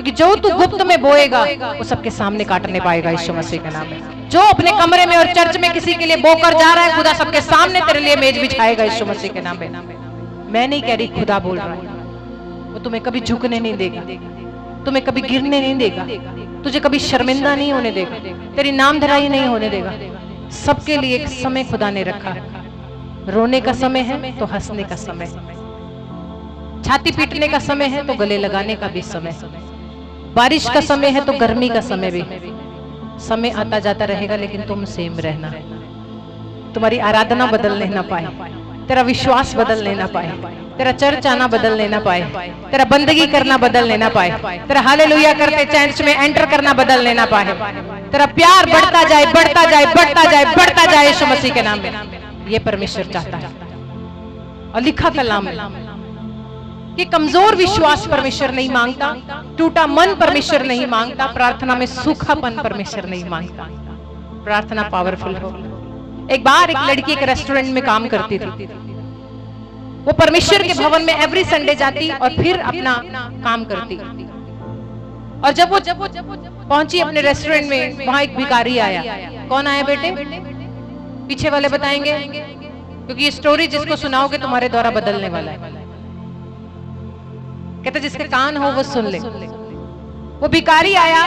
क्योंकि जो तू गुप्त में बोएगा वो सबके सामने काटने पाएगा यीशु मसीह के नाम में। जो अपने कमरे में और चर्च में किसी के लिए बोकर जा रहा है, खुदा सबके सामने तेरे लिए मेज बिछाएगा यीशु मसीह के नाम में। मैं नहीं कह रही, खुदा बोल रहा है। वो तुम्हें कभी झुकने नहीं देगा, तुम्हें कभी गिरने नहीं देगा, तुझे कभी शर्मिंदा नहीं होने देगा, तेरी नामधराई नहीं होने देगा। सबके लिए एक समय खुदा ने रखा है। रोने का समय है तो हंसने का समय, छाती पीटने का समय है तो गले लगाने का भी समय, बारिश का समय है तो गर्मी का समय भी। समय आता जाता रहेगा लेकिन तुम सेम रहना। तुम्हारी आराधना बदलने ना पाए, तेरा विश्वास बदलने ना पाए, तेरा चर्च आना बदलने ना पाए, तेरा बंदगी करना बदलने ना पाए, तेरा हालेलुया करके चर्च में एंटर करना बदलने ना पाए, तेरा प्यार बढ़ता जाए बढ़ता जाए बढ़ता जाए बढ़ता जाए यीशु मसीह के नाम में। ये परमेश्वर चाहता है। और लिखा कलाम में कि कमजोर विश्वास परमेश्वर नहीं मांगता, टूटा मन परमेश्वर नहीं मांगता, प्रार्थना में सूखापन परमेश्वर नहीं मांगता। प्रार्थना पावरफुल हो। एक बार एक लड़की एक रेस्टोरेंट में काम करती थी। वो परमेश्वर के भवन में एवरी संडे जाती और फिर अपना काम करती। और जब वो पहुंची अपने रेस्टोरेंट में, वहां एक भिखारी आया। कौन आया बेटे? पीछे वाले बताएंगे, क्योंकि ये स्टोरी जिसको सुनाओगे तुम्हारे द्वारा बदलने वाला है। कहते जिसके कान हो वो सुन ले। वो भिखारी आया,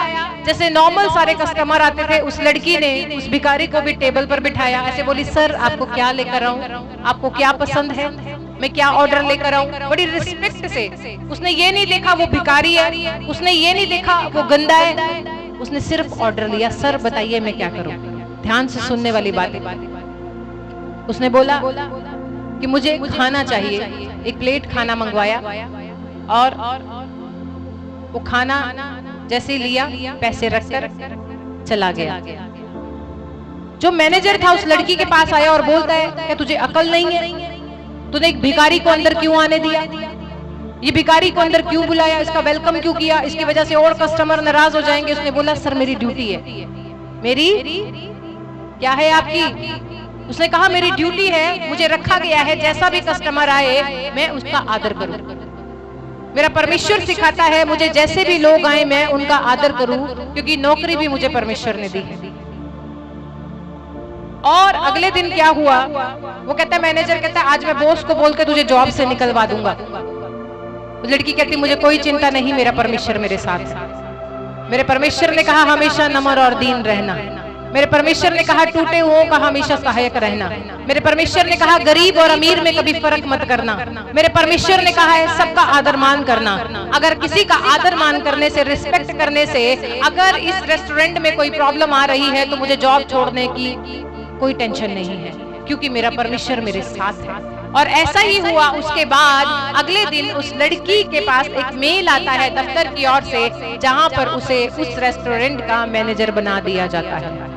जैसे नॉर्मल सारे कस्टमर आते थे, उस लड़की ने उस भिखारी को भी टेबल पर बिठाया। ऐसे बोली, सर आपको क्या लेकर आऊं, आपको क्या पसंद है, मैं क्या ऑर्डर लेकर आऊं। बड़ी रिस्पेक्ट से। उसने ये नहीं देखा वो भिखारी है, उसने ये नहीं देखा वो गंदा है, उसने सिर्फ ऑर्डर लिया। सर बताइए मैं क्या करूं। ध्यान से सुनने वाली बात। उसने बोला कि मुझे खाना चाहिए। एक प्लेट खाना मंगवाया और वो खाना जैसे लिया, पैसे रखकर चला गया। जो मैनेजर था उस लड़की के पास आया और बोलता है कि तुझे अकल नहीं है, तूने एक भिखारी को अंदर क्यों आने दिया, ये भिखारी को अंदर क्यों बुलाया, इसका वेलकम क्यों किया, इसकी वजह से और कस्टमर नाराज हो जाएंगे। उसने बोला, सर मेरी ड्यूटी है। मेरी क्या है आपकी? उसने कहा मेरी ड्यूटी है, मुझे रखा गया है जैसा भी कस्टमर आए मैं उसका आदर करूं। मेरा परमेश्वर सिखाता है मुझे जैसे भी लोग आए मैं उनका आदर करूं, क्योंकि नौकरी भी मुझे परमेश्वर ने दी है। और अगले दिन क्या हुआ, वो कहता है, मैनेजर कहता है आज मैं बॉस को बोल के तुझे जॉब से निकलवा दूंगा। लड़की कहती मुझे कोई चिंता नहीं, मेरा परमेश्वर मेरे साथ है। मेरे परमेश्वर ने कहा हमेशा नम्र और दीन रहना। मेरे परमेश्वर ने कहा टूटे हुओं का हमेशा सहायक रहना। मेरे परमेश्वर ने कहा गरीब और अमीर में कभी फर्क मत करना। मेरे परमेश्वर ने कहा है सबका आदर मान करना। अगर किसी का आदर मान करने से, रिस्पेक्ट करने से अगर इस रेस्टोरेंट में कोई प्रॉब्लम आ रही है तो मुझे जॉब छोड़ने की कोई टेंशन नहीं है, क्योंकि मेरा परमेश्वर मेरे साथ है। और ऐसा ही हुआ। उसके बाद अगले दिन उस लड़की के पास एक मेल आता है दफ्तर की ओर से, जहां पर उसे उस रेस्टोरेंट का मैनेजर बना दिया जाता है।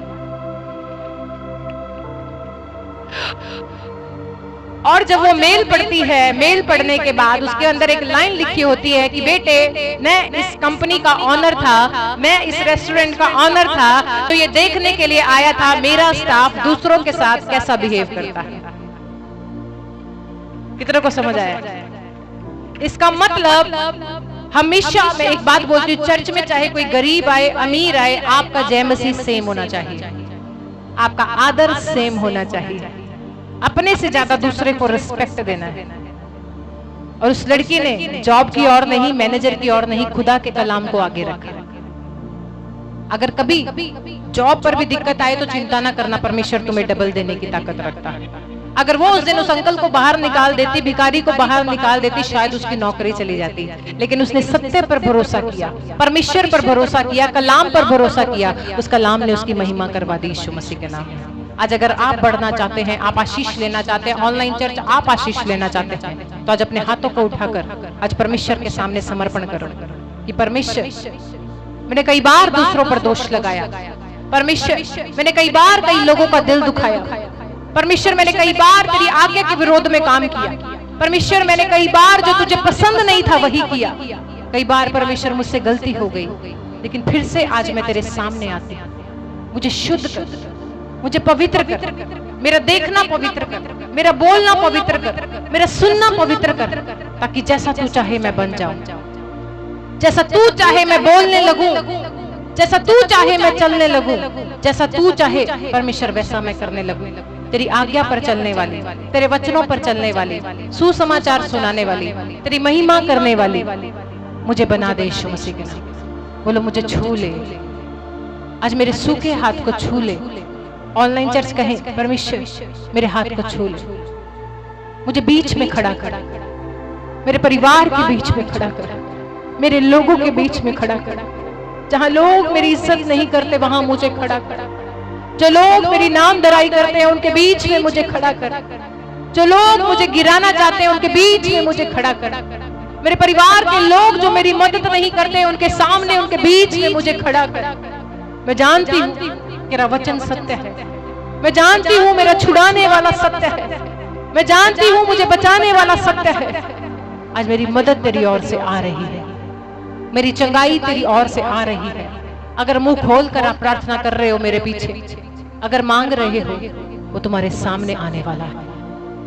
और जब वो मेल पढ़ती है, मेल पढ़ने के बाद उसके अंदर एक लाइन लिखी होती है कि बेटे मैं इस कंपनी का ऑनर था, मैं इस रेस्टोरेंट का ऑनर था, तो ये देखने के लिए आया था मेरा स्टाफ दूसरों के साथ कैसा बिहेव करता है। कितनों को समझ आया? इसका मतलब हमेशा मैं एक बात बोलती हूँ, चर्च में चाहे कोई गरीब आए अमीर आए, आपका जय मसीह सेम होना चाहिए, आपका आदर सेम होना चाहिए, अपने से ज्यादा दूसरे को रिस्पेक्ट देना है। और उस लड़की ने जॉब की ओर नहीं, मैनेजर की ओर नहीं, खुदा के कलाम को आगे रखा। अगर कभी जॉब पर भी दिक्कत आए तो चिंता ना करना, परमेश्वर तुम्हें डबल देने की ताकत रखता है। अगर वो उस दिन उस अंकल को बाहर निकाल देती, भिखारी को बाहर निकाल देती, शायद उसकी नौकरी चली जाती, लेकिन उसने सत्य पर भरोसा किया, परमेश्वर पर भरोसा किया, कलाम पर भरोसा किया, उस कलाम ने उसकी महिमा करवा दी यीशु मसीह के नाम में। आज अगर आप बढ़ना चाहते हैं, आप आशीष लेना चाहते हैं, ऑनलाइन चर्च आप आशीष लेना चाहते हैं, तो आज अपने हाथों को उठाकर आज परमेश्वर के सामने समर्पण करो कि परमेश्वर मैंने कई बार दूसरों पर दोष लगाया, परमेश्वर मैंने कई बार कई लोगों का दिल दुखाया, परमेश्वर मैंने कई बार तेरी आज्ञा के विरोध में काम किया, परमेश्वर मैंने कई बार जो तुझे पसंद नहीं था वही किया, कई बार परमेश्वर मुझसे गलती हो गई, लेकिन फिर से आज मैं तेरे सामने आती हूं, मुझे शुद्ध कर, मुझे पवित्र कर, मेरा देखना पवित्र कर, मेरा बोलना पवित्र कर, मेरा सुनना पवित्र कर, ताकि जैसा तू चाहे मैं बन जाऊं। जैसा तू चाहे मैं बोलने लगूं, जैसा तू चाहे मैं चलने लगूं, जैसा तू चाहे परमेश्वर वैसा मैं करने लगूं। तेरी आज्ञा पर चलने वाली, तेरे वचनों पर चलने वाली, सुसमाचार सुनाने वाली, तेरी महिमा करने वाली मुझे बना दे यीशु मसीह के नाम। बोलो मुझे छू ले, आज मेरे सूखे हाथ को छू ले। ऑनलाइन चर्च कहें परमेश्वर मेरे हाथ को छू ले, मुझे बीच में खड़ा कर, मेरे परिवार के बीच में खड़ा कर, मेरे लोगों के बीच में खड़ा कर। जहां लोग मेरी इज्जत नहीं करते वहां मुझे खड़ा कर। जो लोग मेरी नाम दराई करते हैं उनके बीच में मुझे खड़ा कर। जो लोग मुझे गिराना चाहते हैं उनके बीच में मुझे खड़ा कर। मेरे परिवार के लोग जो मेरी मदद नहीं करते उनके सामने, उनके बीच में मुझे खड़ा कर। मैं जानती हूँ मेरा वचन सत्य है, मैं जानती हूँ मेरा छुड़ाने वाला सत्य है, मैं जानती हूँ मुझे बचाने वाला सत्य है। आज मेरी मदद तेरी ओर से आ रही है, मेरी चंगाई तेरी ओर से आ रही है। अगर मुंह खोल कर आप प्रार्थना कर रहे हो मेरे पीछे, अगर मांग रहे हो, वो तुम्हारे सामने आने वाला है।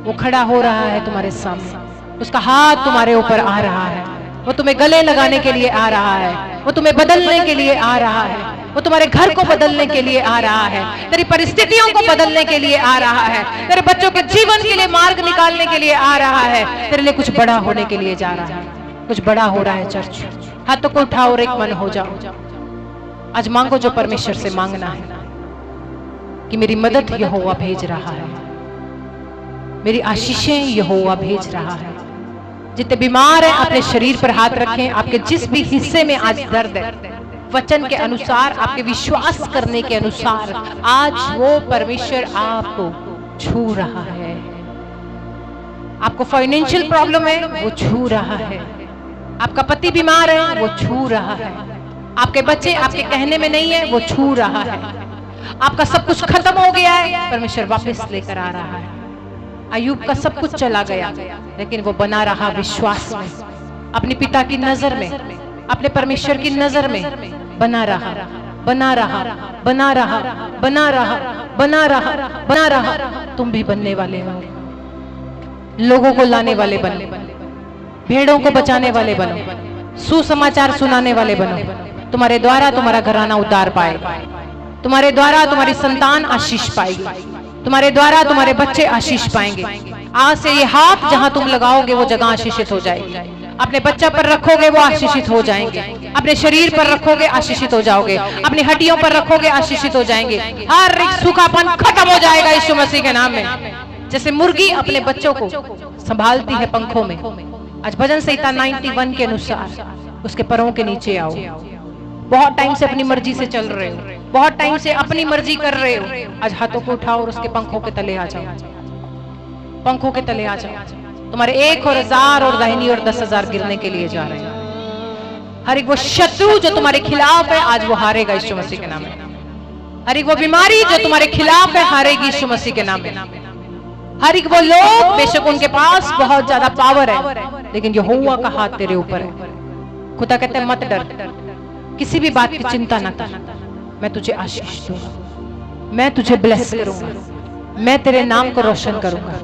वो खड़ा हो रहा है तुम्हारे सामने, उसका हाथ तुम्हारे ऊपर आ रहा है। वो तुम्हें गले लगाने के लिए आ रहा है, वो तुम्हें बदलने के लिए आ रहा है, वो तुम्हारे घर को बदलने के लिए आ रहा है, तेरी परिस्थितियों को बदलने के लिए आ रहा है, तेरे बच्चों के जीवन के लिए मार्ग निकालने के लिए आ रहा है, तेरे लिए कुछ बड़ा होने के लिए जा रहा है। कुछ बड़ा हो रहा है चर्च। हाथों को उठाओ और एक मन हो जाओ। आज मांगो जो परमेश्वर से मांगना है कि मेरी मदद यहोवा भेज रहा है, मेरी आशीषें यहोवा भेज रहा है। जितने बीमार हैं अपने शरीर पर हाथ रखें। आपके जिस भी हिस्से में आज दर्द है, वचन के अनुसार, आपके विश्वास करने के अनुसार आज वो परमेश्वर आपको छू रहा है। आपको फाइनेंशियल प्रॉब्लम है, वो छू रहा है। आपका पति बीमार है, वो छू रहा है। आपके बच्चे आपके कहने में नहीं है, वो छू रहा है। आपका सब कुछ खत्म हो गया है, परमेश्वर वापस लेकर आ रहा है। अय्यूब का सब कुछ चला गया, लेकिन वो बना रहा विश्वास में, अपने पिता की नजर में, अपने परमेश्वर की नजर में बना रहा, बना रहा, बना रहा, बना रहा, बना रहा, बना रहा। तुम भी बनने वाले हो, लोगों को लाने वाले बनो, भेड़ों को बचाने वाले बनो, सुसमाचार सुनाने वाले बनो। तुम्हारे द्वारा तुम्हारा घराना उद्धार पाएगा, तुम्हारे द्वारा तुम्हारी संतान आशीष पाएगी, तुम्हारे द्वारा तुम्हारे बच्चे आशीष पाएंगे। आज से ये हाथ जहां तुम लगाओगे वो जगह आशीषित हो जाएगी। अपने बच्चा पर रखोगे वो आशीषित हो जाएंगे, अपने शरीर पर रखोगे आशीषित हो जाओगे, अपनी हड्डियों पर रखोगे आशीषित हो जाएंगे। हर एक सूखापन खत्म हो जाएगा यीशु मसीह के नाम में। जैसे मुर्गी अपने बच्चों को संभालती है पंखों में, आज भजन संहिता 91 के अनुसार उसके परों के नीचे आओ। बहुत टाइम से अपनी मर्जी से चल रहे हो, बहुत टाइम से अपनी मर्जी कर रहे हो, आज हाथों को उठाओ और उसके पंखों के तले आ जाओ, पंखों के तले आ जाओ। तुम्हारे 1 और 1000 और दाहिनी और 10,000 गिरने के लिए जा रहे हैं। हर एक वो शत्रु जो तुम्हारे खिलाफ है आज वो हारेगा यीशु मसीह के नाम में। हर एक वो बीमारी जो तुम्हारे खिलाफ है हारेगी यीशु मसीह के नाम में। हर एक वो लोग बेशक उनके पास बहुत ज्यादा पावर है, लेकिन यहोवा का हाथ तेरे ऊपर है। खुदा कहते हैं मत डर, किसी भी बात की चिंता न कर, मैं तुझे आशीष दूंगा, मैं तुझे ब्लेस करूंगा, मैं तेरे नाम को रोशन करूंगा,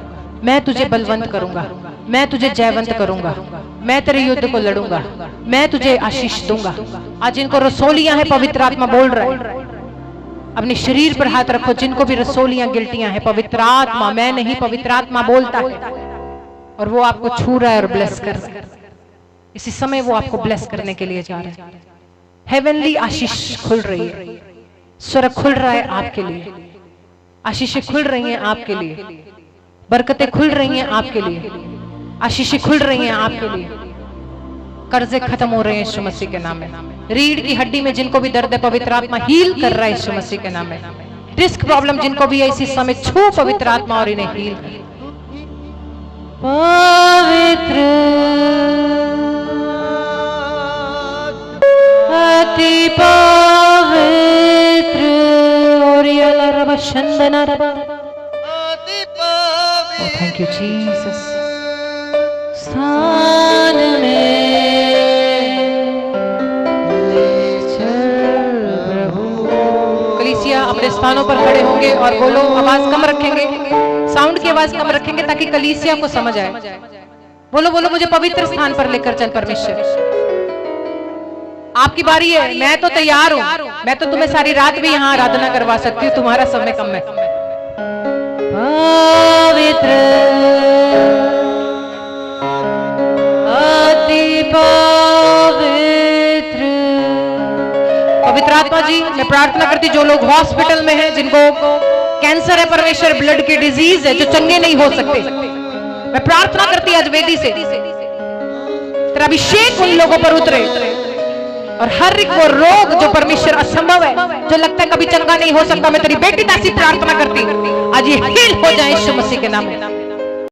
मैं तुझे बलवंत करूंगा, मैं तुझे जयवंत करूंगा, मैं तेरे युद्ध को लड़ूंगा, मैं तुझे आशीष दूंगा। आज जिनको रसोलियां हैं पवित्र आत्मा बोल रहा है, अपने शरीर पर हाथ रखो। जिनको भी रसोलियां गिल्टियां हैं, पवित्र आत्मा, मैं नहीं, पवित्र आत्मा बोलता है और वो आपको छू रहा है और ब्लेस कर रहा है। इसी समय वो आपको ब्लेस करने के लिए जा रहा है। हेवनली आशीष खुल रही है, स्वर्ग खुल रहा है आपके लिए, आशीषें खुल रही हैं आपके लिए, बरकतें खुल रही हैं आपके लिए, आशीषें खुल रही हैं आपके लिए, कर्जे खत्म हो रहे हैं यीशु मसीह के नाम में। रीढ़ की हड्डी में जिनको भी दर्द है पवित्र आत्मा हील कर रहा है यीशु मसीह के नाम में। डिस्क प्रॉब्लम जिनको भी है इसी समय छू पवित्र आत्मा और इन्हें हील कर। पवित्र अति पवित्र और यला रबा शंदना रबा। Oh, thank you Jesus। स्थान में कलीसिया अपने स्थानों पर खड़े होंगे और बोलो, आवाज कम रखेंगे, साउंड की आवाज कम रखेंगे ताकि कलीसिया को समझ आए। बोलो बोलो, मुझे पवित्र स्थान पर लेकर चल परमेश्वर, आपकी बारी है, मैं तो तैयार हूं, मैं तो तुम्हें सारी रात भी यहाँ आराधना करवा सकती हूँ, तुम्हारा समय कम है। पवित्र अति पवित्र पवित्र आत्मा जी, मैं प्रार्थना करती जो लोग हॉस्पिटल में हैं, जिनको कैंसर है परमेश्वर, ब्लड की डिजीज है, जो चंगे नहीं हो सकते, मैं प्रार्थना करती आज वेदी से तेरा अभिषेक उन लोगों पर उतरे और हर एक वो रोग जो परमेश्वर असंभव है, जो लगता है कभी चंगा नहीं हो सकता, मैं तेरी बेटी दासी प्रार्थना करती आज ये हील हो जाए यीशु मसीह के नाम में।